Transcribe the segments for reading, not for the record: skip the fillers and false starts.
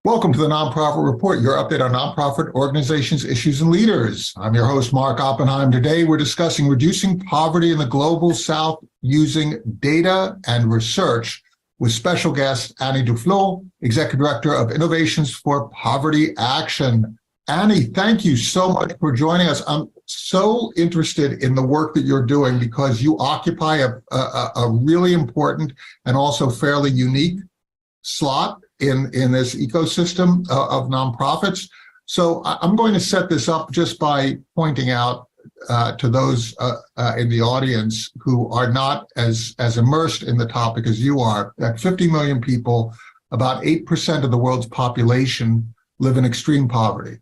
Welcome to the Nonprofit Report, your update on nonprofit organizations, issues, and leaders. I'm your host, Mark Oppenheim. Today, we're discussing reducing poverty in the Global South using data and research with special guest Annie Duflo, Executive Director of Innovations for Poverty Action. Annie, thank you so much for joining us. I'm so interested in the work that you're doing because you occupy a really important and also fairly unique slot in this ecosystem of nonprofits. So I'm going to set this up just by pointing out to those in the audience who are not as immersed in the topic as you are, that 50 million people, about 8% of the world's population, live in extreme poverty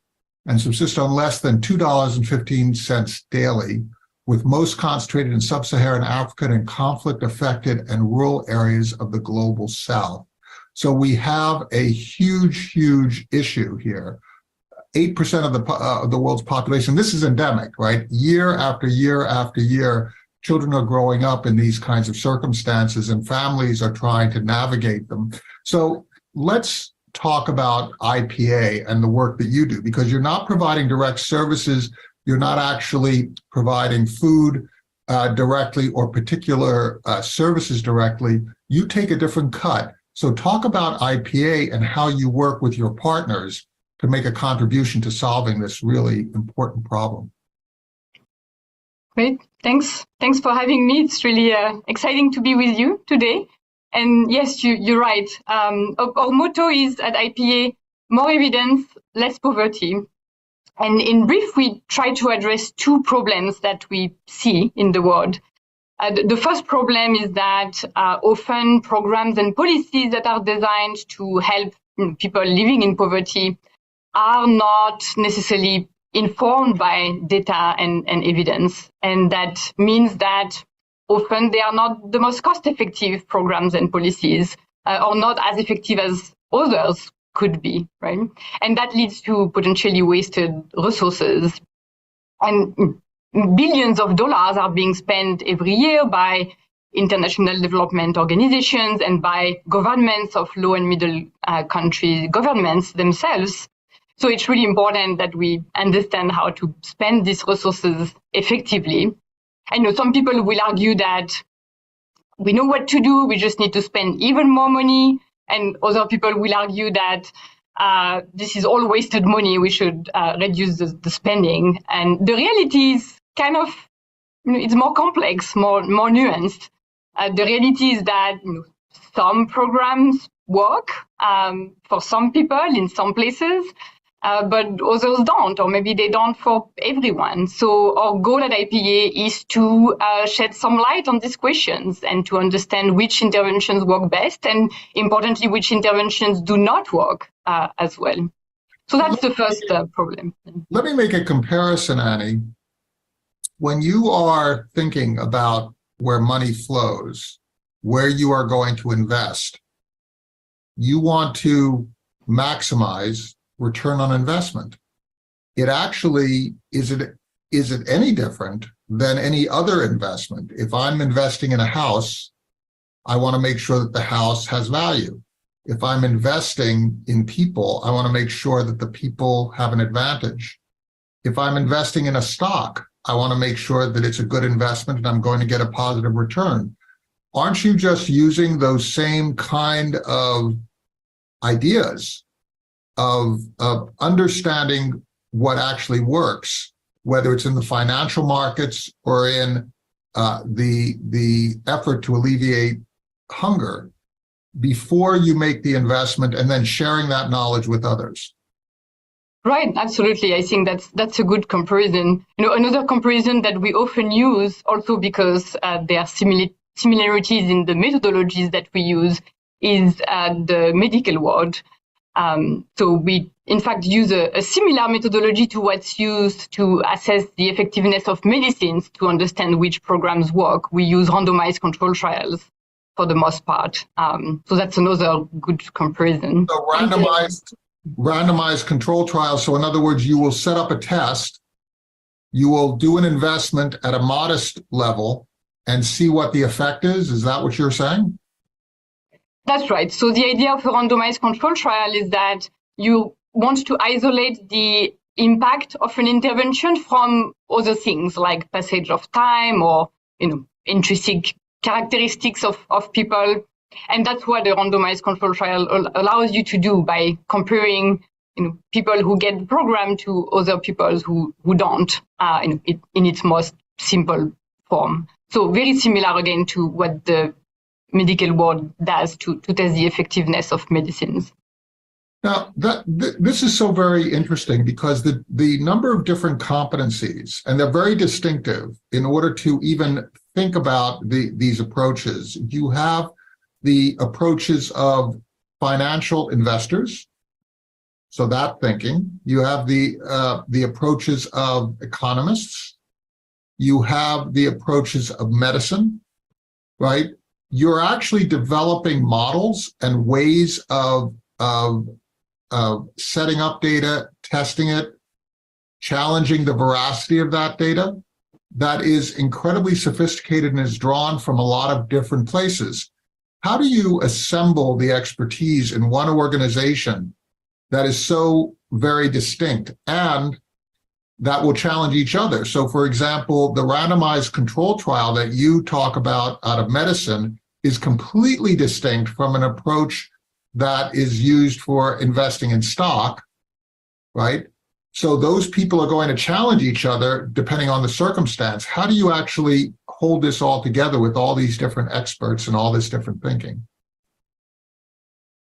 and subsist on less than $2.15 daily, with most concentrated in sub-Saharan Africa and conflict-affected and rural areas of the Global South. So we have a huge issue here. 8% of the world's population. This is endemic, right? Year after year after year, children are growing up in these kinds of circumstances and families are trying to navigate them. So let's talk about IPA and the work that you do, because you're not providing direct services. You're not actually providing food directly or particular services directly. You take a different cut. So talk about IPA and how you work with your partners to make a contribution to solving this really important problem. Great, thanks for having me. It's really exciting to be with you today. And yes, you're right. Our motto is at IPA, more evidence, less poverty. And in brief, we try to address two problems that we see in the world. The first problem is that often programs and policies that are designed to help people living in poverty are not necessarily informed by data and evidence. And that means that often they are not the most cost-effective programs and policies, or not as effective as others could be, right? And that leads to potentially wasted resources. And billions of dollars are being spent every year by international development organizations and by governments of low and middle country governments themselves. So it's really important that we understand how to spend these resources effectively. I know some people will argue that we know what to do, we just need to spend even more money. And other people will argue that this is all wasted money, we should reduce the spending. And the reality is kind of, it's more complex, more nuanced. The reality is that some programs work for some people in some places, but others don't, or maybe they don't for everyone. So our goal at IPA is to shed some light on these questions and to understand which interventions work best and, importantly, which interventions do not work as well. So that's the first problem. Let me make a comparison, Annie. When you are thinking about where money flows, where you are going to invest, you want to maximize return on investment. It actually, is it any different than any other investment? If I'm investing in a house, I want to make sure that the house has value. If I'm investing in people, I want to make sure that the people have an advantage. If I'm investing in a stock, I want to make sure that it's a good investment and I'm going to get a positive return. Aren't you just using those same kind of ideas of understanding what actually works, whether it's in the financial markets or in the effort to alleviate hunger, before you make the investment and then sharing that knowledge with others? Right, absolutely. I think that's a good comparison. Another comparison that we often use, also because there are similarities in the methodologies that we use, is the medical world. So we, in fact, use a similar methodology to what's used to assess the effectiveness of medicines to understand which programs work. We use randomized control trials for the most part. So that's another good comparison. So randomized control trials. So in other words, you will set up a test, you will do an investment at a modest level and see what the effect is. Is that what you're saying? That's right. So the idea of a randomized control trial is that you want to isolate the impact of an intervention from other things like passage of time or, intrinsic characteristics of people. And that's what a randomized control trial allows you to do by comparing people who get programmed to other people who don't, in its most simple form. So very similar again to what the medical world does to test the effectiveness of medicines. Now, this is so very interesting because the number of different competencies, and they're very distinctive in order to even think about these approaches. You have the approaches of financial investors, so that thinking. You have the approaches of economists. You have the approaches of medicine, right? You're actually developing models and ways of setting up data, testing it, challenging the veracity of that data. That is incredibly sophisticated and is drawn from a lot of different places. How do you assemble the expertise in one organization that is so very distinct and that will challenge each other? So, for example, the randomized control trial that you talk about out of medicine is completely distinct from an approach that is used for investing in stock, right? So those people are going to challenge each other depending on the circumstance. How do you actually hold this all together with all these different experts and all this different thinking?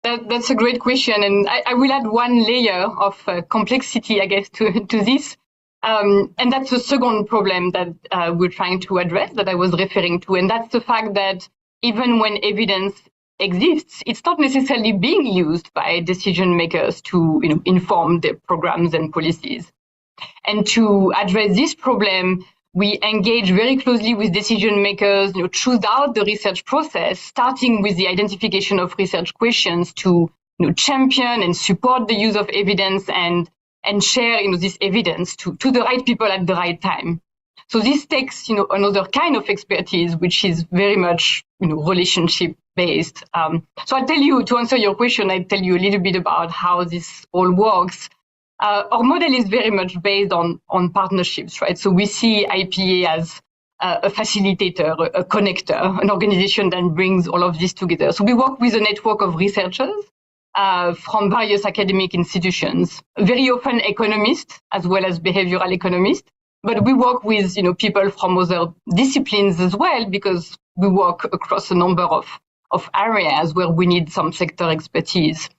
That's a great question. And I will add one layer of complexity, I guess, to this. And that's the second problem that we're trying to address that I was referring to. And that's the fact that even when evidence exists, it's not necessarily being used by decision makers to inform their programs and policies. And to address this problem, we engage very closely with decision makers, throughout the research process, starting with the identification of research questions to champion and support the use of evidence and share this evidence to the right people at the right time. So this takes another kind of expertise, which is very much relationship based. So I'll tell you, to answer your question, I'll tell you a little bit about how this all works. Our model is very much based on partnerships, right? So we see IPA as a facilitator, a connector, an organization that brings all of this together. So we work with a network of researchers from various academic institutions, very often economists as well as behavioral economists. But we work with people from other disciplines as well, because we work across a number of areas where we need some sector expertise.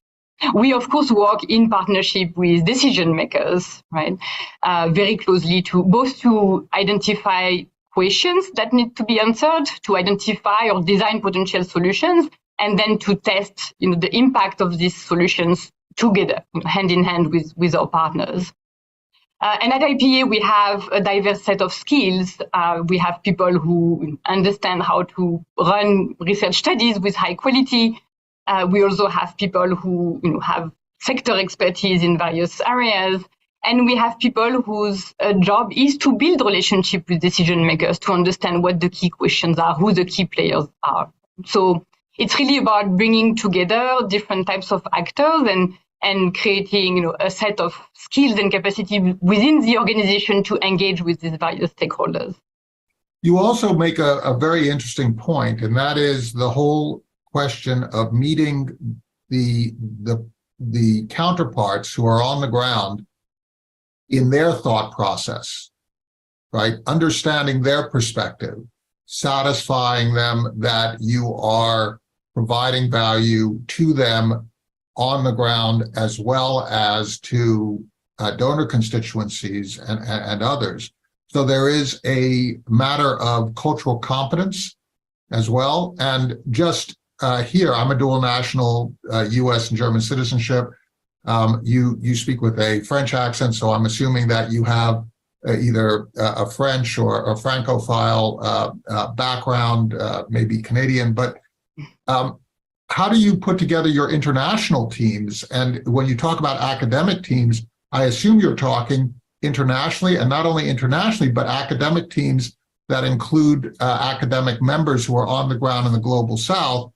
We, of course, work in partnership with decision makers, right? Very closely to identify questions that need to be answered, to identify or design potential solutions, and then to test, the impact of these solutions together, hand in hand with our partners. And at IPA, we have a diverse set of skills. We have people who understand how to run research studies with high quality. We also have people who have sector expertise in various areas. And we have people whose job is to build relationship with decision makers to understand what the key questions are, who the key players are. So it's really about bringing together different types of actors and creating a set of skills and capacity within the organization to engage with these various stakeholders. You also make a very interesting point, and that is the whole question of meeting the counterparts who are on the ground in their thought process, right? Understanding their perspective, satisfying them that you are providing value to them on the ground, as well as to donor constituencies and others. So there is a matter of cultural competence as well. And just here, I'm a dual national US and German citizenship. You speak with a French accent, so I'm assuming that you have either a French or a Francophile background, maybe Canadian, but how do you put together your international teams? And when you talk about academic teams, I assume you're talking internationally, and not only internationally, but academic teams that include academic members who are on the ground in the global South,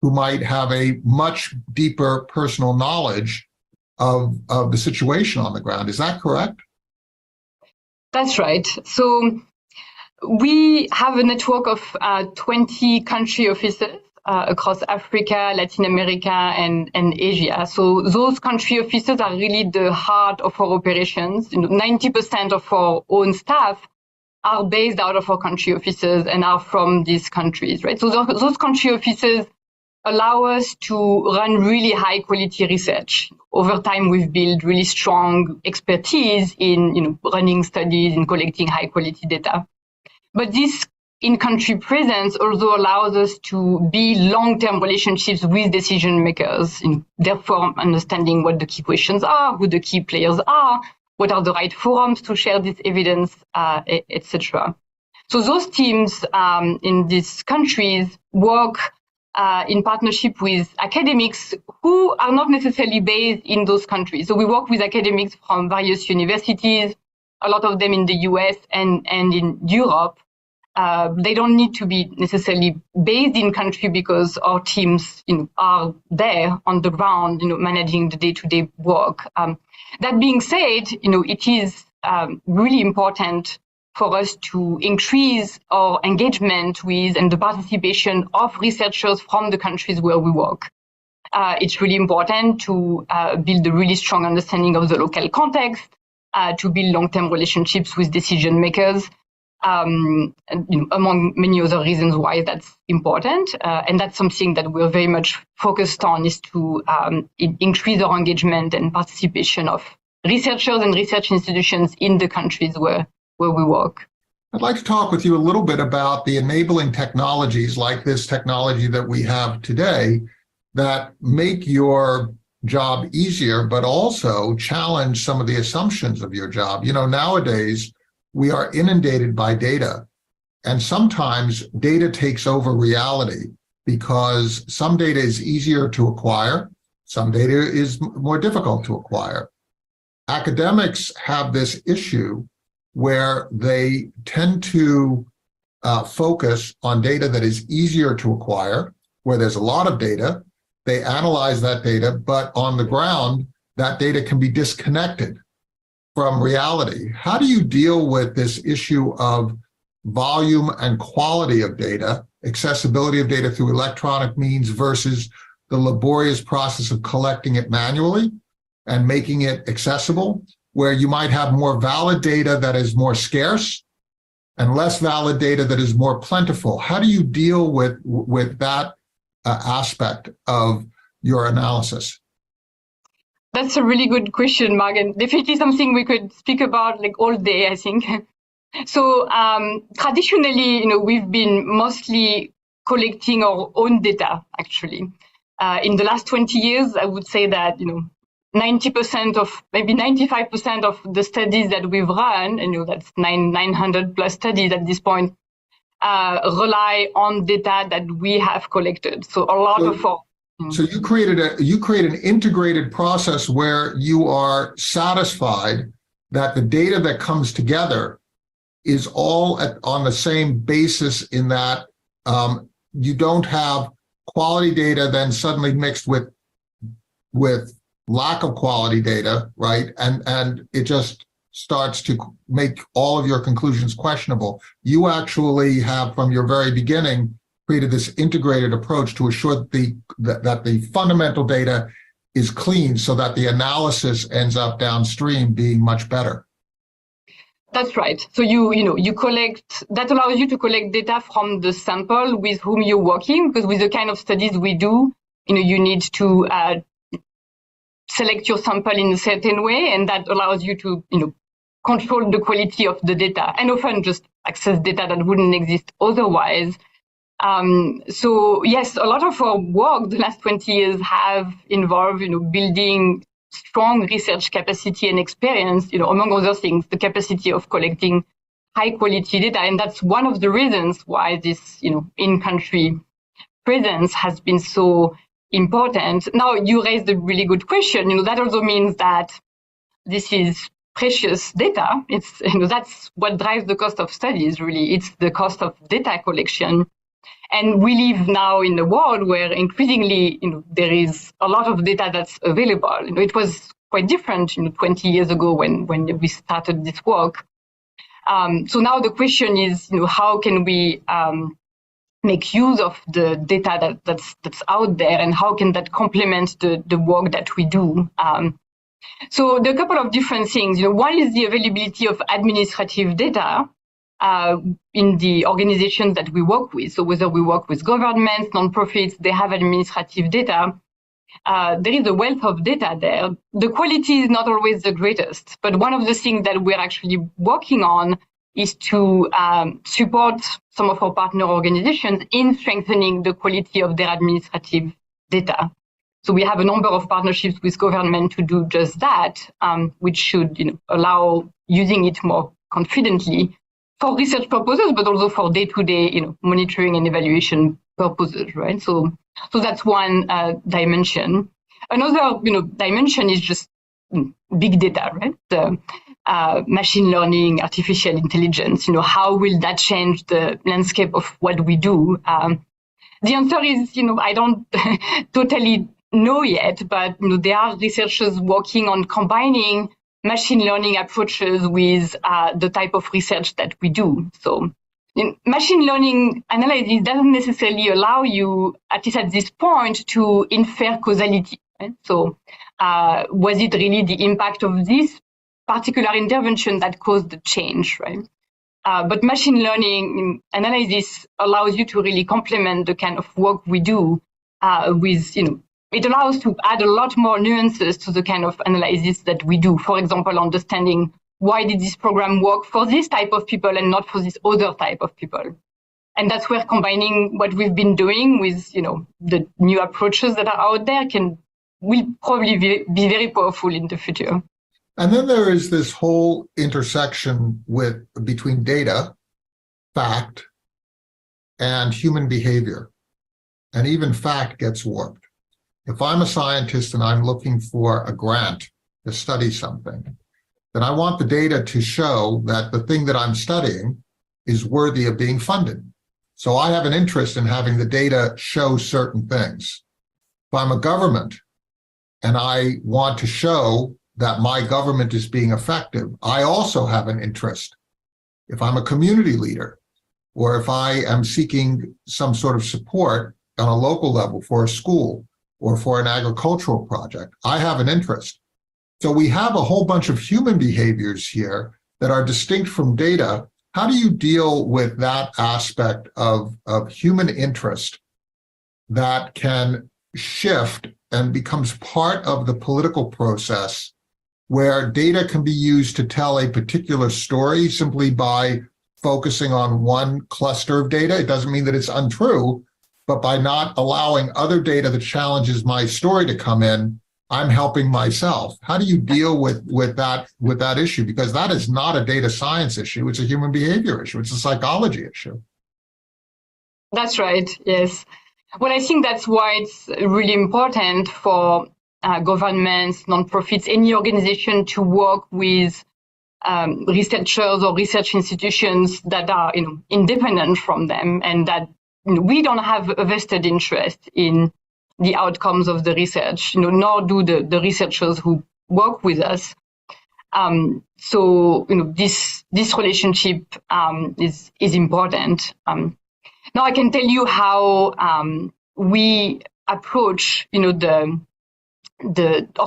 who might have a much deeper personal knowledge of the situation on the ground. Is that correct? That's right. So we have a network of 20 country offices across Africa, Latin America, and Asia. So those country offices are really the heart of our operations. 90% of our own staff are based out of our country offices and are from these countries, right? So those country offices allow us to run really high quality research. Over time, we've built really strong expertise in running studies and collecting high quality data. But this in-country presence also allows us to build long-term relationships with decision makers, therefore understanding what the key questions are, who the key players are, what are the right forums to share this evidence, etc. So those teams in these countries work in partnership with academics who are not necessarily based in those countries. So we work with academics from various universities, a lot of them in the US and in Europe. They don't need to be necessarily based in country because our teams, are there on the ground, managing the day-to-day work. That being said, it is really important for us to increase our engagement with and the participation of researchers from the countries where we work. It's really important to build a really strong understanding of the local context, to build long-term relationships with decision makers, among many other reasons why that's important. And that's something that we're very much focused on, is to increase our engagement and participation of researchers and research institutions in the countries where we work. I'd like to talk with you a little bit about the enabling technologies like this technology that we have today that make your job easier, but also challenge some of the assumptions of your job. Nowadays, we are inundated by data, and sometimes data takes over reality because some data is easier to acquire, some data is more difficult to acquire. Academics have this issue where they tend to focus on data that is easier to acquire, where there's a lot of data. They analyze that data, but on the ground, that data can be disconnected from reality. How do you deal with this issue of volume and quality of data, accessibility of data through electronic means versus the laborious process of collecting it manually and making it accessible, where you might have more valid data that is more scarce and less valid data that is more plentiful? How do you deal with that aspect of your analysis? That's a really good question, Mark, and definitely something we could speak about all day, I think. So traditionally, we've been mostly collecting our own data, actually. In the last 20 years, I would say that, 90% of, maybe 95% of the studies that we've run, and that's 900 plus studies at this point, rely on data that we have collected. So a lot of our So you created an integrated process where you are satisfied that the data that comes together is all on the same basis, in that you don't have quality data then suddenly mixed with lack of quality data, right? And it just starts to make all of your conclusions questionable. You actually have, from your very beginning, created this integrated approach to assure that the fundamental data is clean so that the analysis ends up downstream being much better. That's right. So you collect, that allows you to collect data from the sample with whom you're working, because with the kind of studies we do, you need to select your sample in a certain way, and that allows you to, control the quality of the data and often just access data that wouldn't exist otherwise. So yes, a lot of our work the last 20 years have involved, building strong research capacity and experience, among other things, the capacity of collecting high quality data. And that's one of the reasons why this, in-country presence has been so important. Now, you raised a really good question. That also means that this is precious data. It's, that's what drives the cost of studies, really. It's the cost of data collection. And we live now in a world where increasingly, there is a lot of data that's available. It was quite different, 20 years ago when we started this work. So now the question is, how can we make use of the data that's out there, and how can that complement the work that we do? So there are a couple of different things. One is the availability of administrative data in the organizations that we work with. So whether we work with governments, nonprofits, they have administrative data. There is a wealth of data there. The quality is not always the greatest, but one of the things that we're actually working on is to support some of our partner organizations in strengthening the quality of their administrative data. So we have a number of partnerships with government to do just that, which should allow using it more confidently for research purposes, but also for day-to-day monitoring and evaluation purposes, right? So that's one dimension. Another dimension is just big data, right? The machine learning, artificial intelligence. How will that change the landscape of what we do? The answer is, I don't totally know yet, but there are researchers working on combining machine learning approaches with the type of research that we do. So machine learning analysis doesn't necessarily allow you, at least at this point, to infer causality. Right? So was it really the impact of this particular intervention that caused the change, right? But machine learning analysis allows you to really complement the kind of work we do with, it allows to add a lot more nuances to the kind of analysis that we do. For example, understanding why did this program work for this type of people and not for this other type of people. And that's where combining what we've been doing with, the new approaches that are out there will probably be very powerful in the future. And then there is this whole intersection between data, fact, and human behavior. And even fact gets warped. If I'm a scientist and I'm looking for a grant to study something, then I want the data to show that the thing that I'm studying is worthy of being funded. So I have an interest in having the data show certain things. If I'm a government and I want to show that my government is being effective, I also have an interest. If I'm a community leader, or if I am seeking some sort of support on a local level for a school or for an agricultural project, I have an interest. So we have a whole bunch of human behaviors here that are distinct from data. How do you deal with that aspect of human interest that can shift and becomes part of the political process, where data can be used to tell a particular story simply by focusing on one cluster of data? It doesn't mean that it's untrue, but by not allowing other data that challenges my story to come in, I'm helping myself. How do you deal with that issue? Because that is not a data science issue. It's a human behavior issue. It's a psychology issue. That's right. Yes. Well, I think that's why it's really important for governments, nonprofits, any organization to work with researchers or research institutions that are independent from them, and that we don't have a vested interest in the outcomes of the research, nor do the researchers who work with us. So this relationship is important. Now I can tell you how we approach our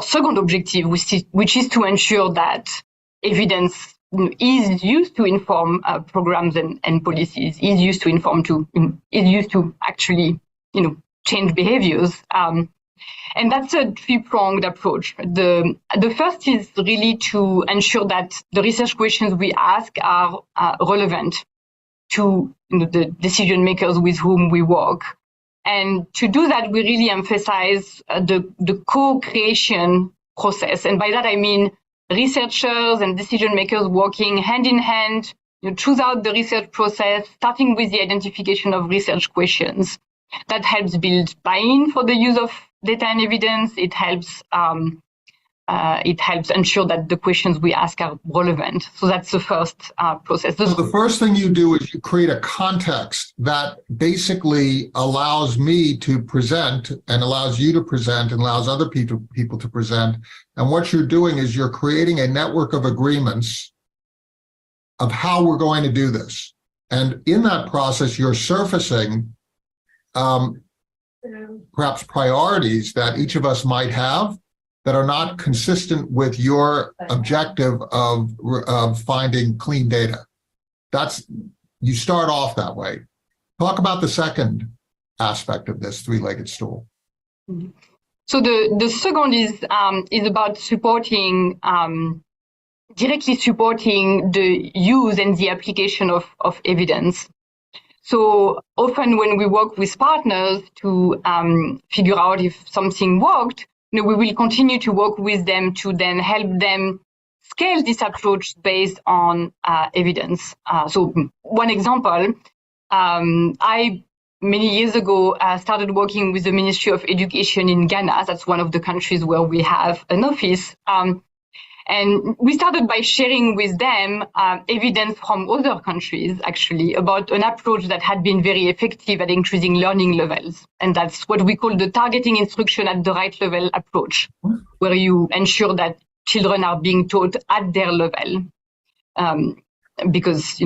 second objective, which is to ensure that evidence is used to inform programs and policies, is used to actually change behaviors. And that's a three-pronged approach. The first is really to ensure that the research questions we ask are relevant to the decision makers with whom we work. And to do that, we really emphasize the co-creation process. And by that, I mean researchers and decision makers working hand in hand throughout the research process, starting with the identification of research questions. That helps build buy-in for the use of data and evidence. It helps it helps ensure that the questions we ask are relevant. So that's the first process. So the first thing you do is you create a context that basically allows me to present and allows you to present and allows other people to present. And what you're doing is you're creating a network of agreements of how we're going to do this. And in that process, you're surfacing perhaps priorities that each of us might have that are not consistent with your objective of finding clean data. You start off that way. Talk about the second aspect of this three-legged stool. So the second is about supporting, directly supporting the use and the application of evidence. So often when we work with partners to figure out if something worked, we will continue to work with them to then help them scale this approach based on evidence. So one example, I many years ago started working with the Ministry of Education in Ghana. That's one of the countries where we have an office. And we started by sharing with them evidence from other countries, actually, about an approach that had been very effective at increasing learning levels. And that's what we call the targeting instruction at the right level approach, where you ensure that children are being taught at their level, because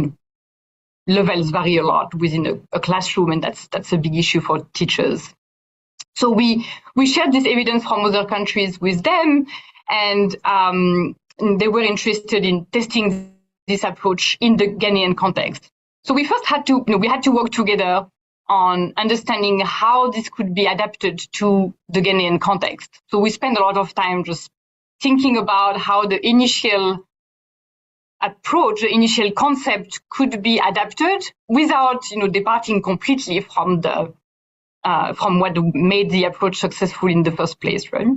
levels vary a lot within a classroom, and that's a big issue for teachers. So we shared this evidence from other countries with them, and they were interested in testing this approach in the Ghanaian context. So we first had to work together on understanding how this could be adapted to the Ghanaian context. So we spent a lot of time just thinking about how the initial approach, the initial concept could be adapted without, departing completely from what made the approach successful in the first place, right?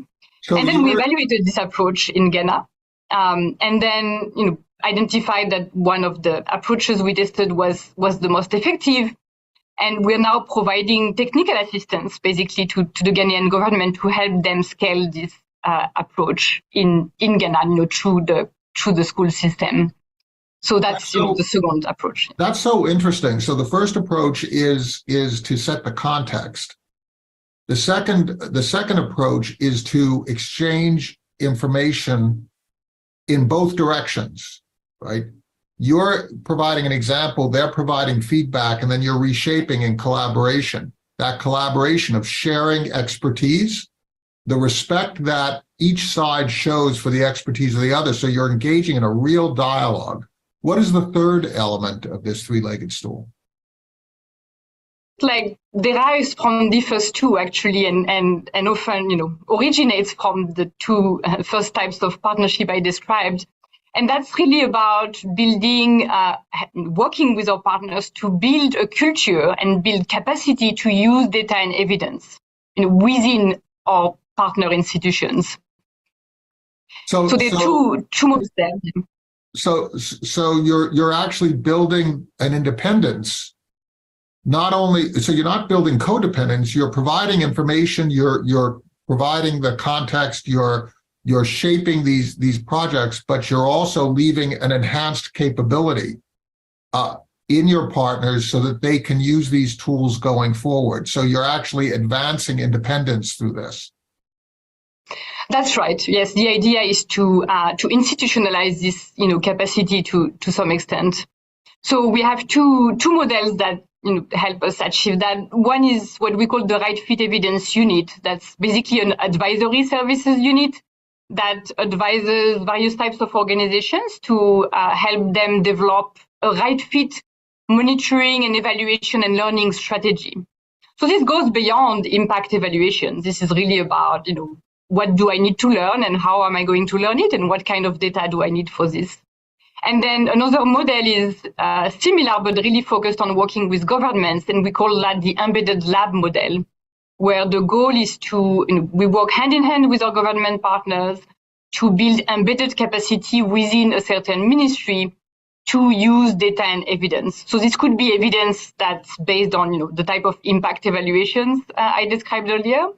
So and then we evaluated this approach in Ghana, and then identified that one of the approaches we tested was the most effective, and we're now providing technical assistance basically to the Ghanaian government to help them scale this approach in Ghana, through the school system. So that's the second approach. That's so interesting. So the first approach is to set the context. The second approach is to exchange information in both directions, right? You're providing an example, they're providing feedback, and then you're reshaping in collaboration. That collaboration of sharing expertise, the respect that each side shows for the expertise of the other, so you're engaging in a real dialogue. What is the third element of this three-legged stool? Derives from the first two, actually, and often, originates from the two first types of partnership I described. And that's really about building, working with our partners to build a culture and build capacity to use data and evidence within our partner institutions. So there are two modes there. So you're actually building an independence. So you're not building codependence, you're providing information, you're providing the context, you're shaping these projects, but you're also leaving an enhanced capability in your partners so that they can use these tools going forward. So you're actually advancing independence through this. That's right. Yes, the idea is to institutionalize this, capacity to some extent. So we have two models that help us achieve that. One is what we call the Right Fit Evidence Unit. That's basically an advisory services unit that advises various types of organizations to help them develop a right fit monitoring and evaluation and learning strategy. So this goes beyond impact evaluation. This is really about, what do I need to learn and how am I going to learn it and what kind of data do I need for this? And then another model is similar, but really focused on working with governments, and we call that the embedded lab model, where the goal is to, we work hand in hand with our government partners to build embedded capacity within a certain ministry to use data and evidence. So this could be evidence that's based on, the type of impact evaluations I described earlier,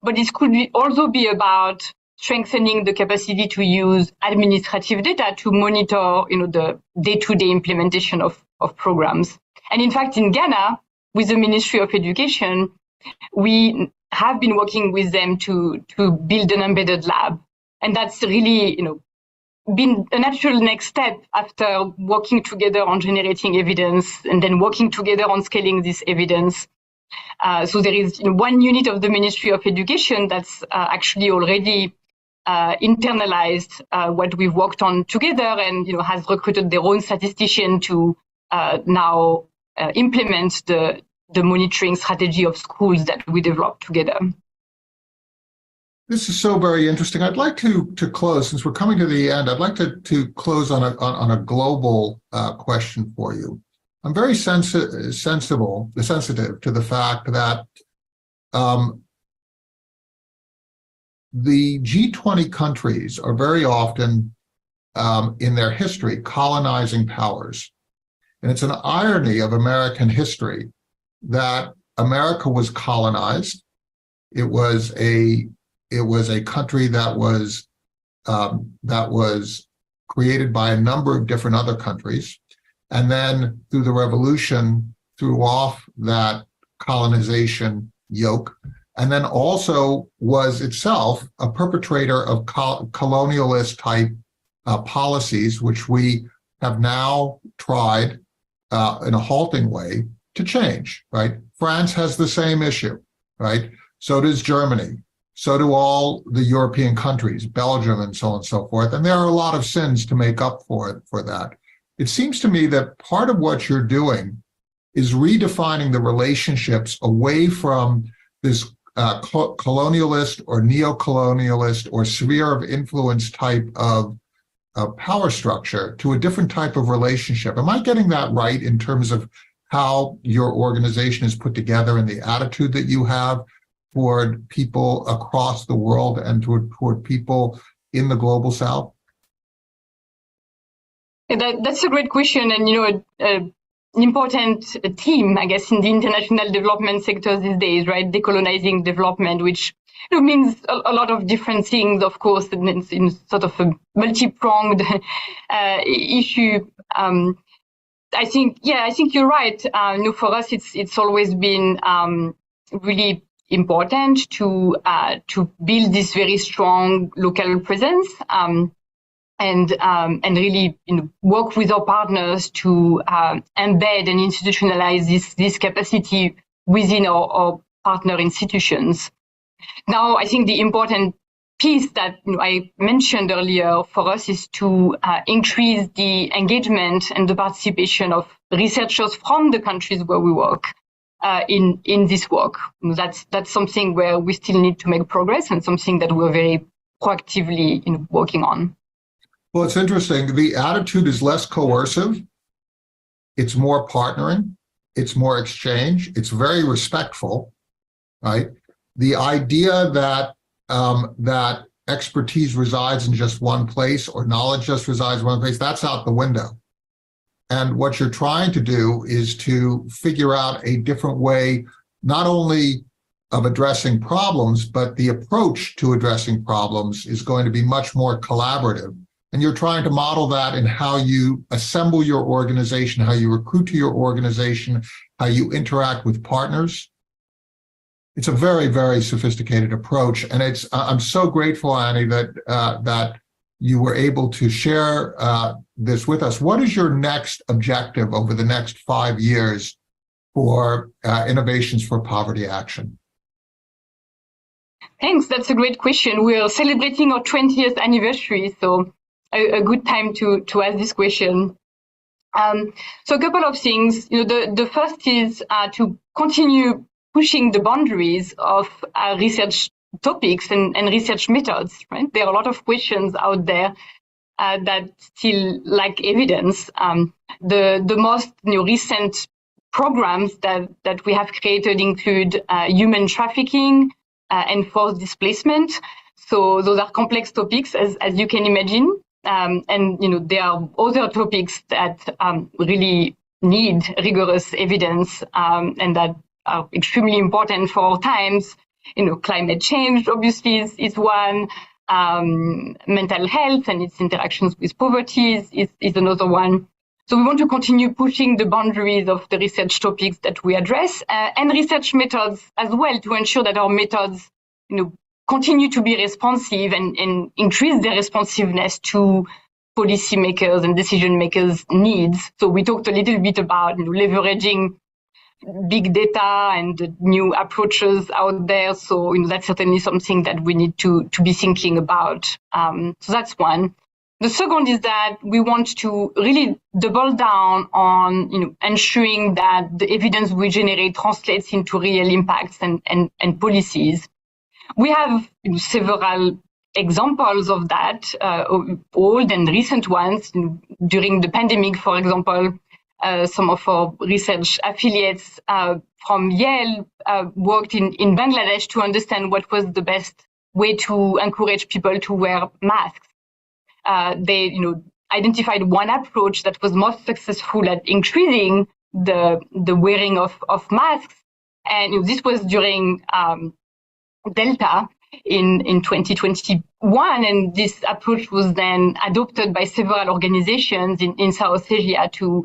but this could also be about strengthening the capacity to use administrative data to monitor, the day-to-day implementation of programs. And in fact, in Ghana, with the Ministry of Education, we have been working with them to build an embedded lab. And that's really, been a natural next step after working together on generating evidence and then working together on scaling this evidence. So there is one unit of the Ministry of Education that's actually already internalized what we've worked on together and has recruited their own statistician to now implement the monitoring strategy of schools that we developed together. This is so very interesting. I'd like to close, since we're coming to the end, I'd like to close on a global question for you. I'm very sensitive to the fact that the G20 countries are very often, in their history, colonizing powers. And it's an irony of American history that America was colonized. It was a country that was created by a number of different other countries, and then through the revolution threw off that colonization yoke, and then also was itself a perpetrator of colonialist type policies, which we have now tried in a halting way to change, right? France has the same issue, right? So does Germany. So do all the European countries, Belgium and so on and so forth. And there are a lot of sins to make up for that. It seems to me that part of what you're doing is redefining the relationships away from this colonialist or neo-colonialist or sphere of influence type of power structure to a different type of relationship. Am I getting that right in terms of how your organization is put together and the attitude that you have toward people across the world and toward people in the global South? That's a great question, and an important theme, I guess, in the international development sector these days, right? Decolonizing development, which means a lot of different things, of course, and it's in sort of a multi-pronged issue. I think you're right. For us, it's always been really important to build this very strong local presence and really work with our partners to embed and institutionalize this capacity within our partner institutions. Now, I think the important piece that I mentioned earlier for us is to increase the engagement and the participation of researchers from the countries where we work in this work. That's something where we still need to make progress and something that we're very proactively working on. Well, it's interesting. The attitude is less coercive. It's more partnering. It's more exchange. It's very respectful, right? The idea that that expertise resides in just one place or knowledge just resides in one place, that's out the window. And what you're trying to do is to figure out a different way, not only of addressing problems, but the approach to addressing problems is going to be much more collaborative. And you're trying to model that in how you assemble your organization, how you recruit to your organization, how you interact with partners. It's a very, very sophisticated approach. And I'm so grateful, Annie, that you were able to share this with us. What is your next objective over the next 5 years for Innovations for Poverty Action? Thanks. That's a great question. We're celebrating our 20th anniversary, so a good time to ask this question. So a couple of things. The first is to continue pushing the boundaries of research topics and research methods, right? There are a lot of questions out there that still lack evidence. The most recent programs that we have created include human trafficking and forced displacement. So those are complex topics, as you can imagine. And there are other topics that really need rigorous evidence and that are extremely important for our times. Climate change obviously is one. mental health and its interactions with poverty is another one. So we want to continue pushing the boundaries of the research topics that we address and research methods as well, to ensure that our methods, continue to be responsive and increase their responsiveness to policymakers and decision makers' needs. So we talked a little bit about leveraging big data and the new approaches out there. So that's certainly something that we need to be thinking about. So that's one. The second is that we want to really double down on ensuring that the evidence we generate translates into real impacts and policies. We have several examples of that, old and recent ones. During the pandemic, for example, some of our research affiliates from Yale worked in Bangladesh to understand what was the best way to encourage people to wear masks. They identified one approach that was most successful at increasing the wearing of masks. And this was during Delta in 2021. And this approach was then adopted by several organizations in South Asia to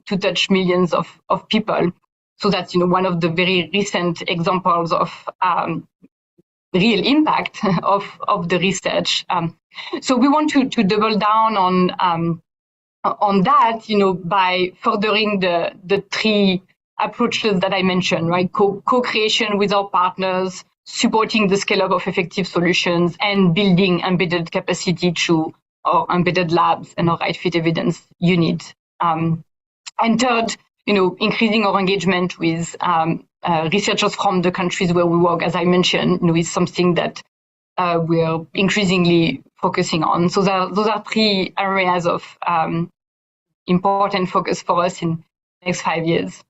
touch millions of people. So that's, one of the very recent examples of real impact of the research. So we want to double down on that, by furthering the three approaches that I mentioned, right? Co-creation with our partners, supporting the scale-up of effective solutions, and building embedded capacity through our embedded labs and our right fit evidence unit. And third, increasing our engagement with researchers from the countries where we work, as I mentioned, is something that we're increasingly focusing on. So those are three areas of important focus for us in the next 5 years.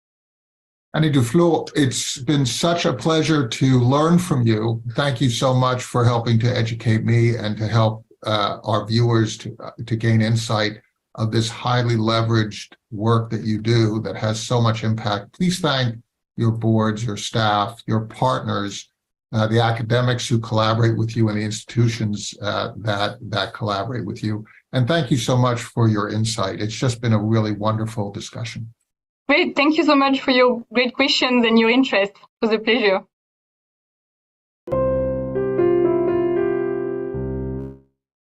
Annie Duflo, it's been such a pleasure to learn from you. Thank you so much for helping to educate me and to help our viewers to gain insight of this highly leveraged work that you do that has so much impact. Please thank your boards, your staff, your partners, the academics who collaborate with you, and the institutions that collaborate with you. And thank you so much for your insight. It's just been a really wonderful discussion. Great. Thank you so much for your great questions and your interest. It was a pleasure.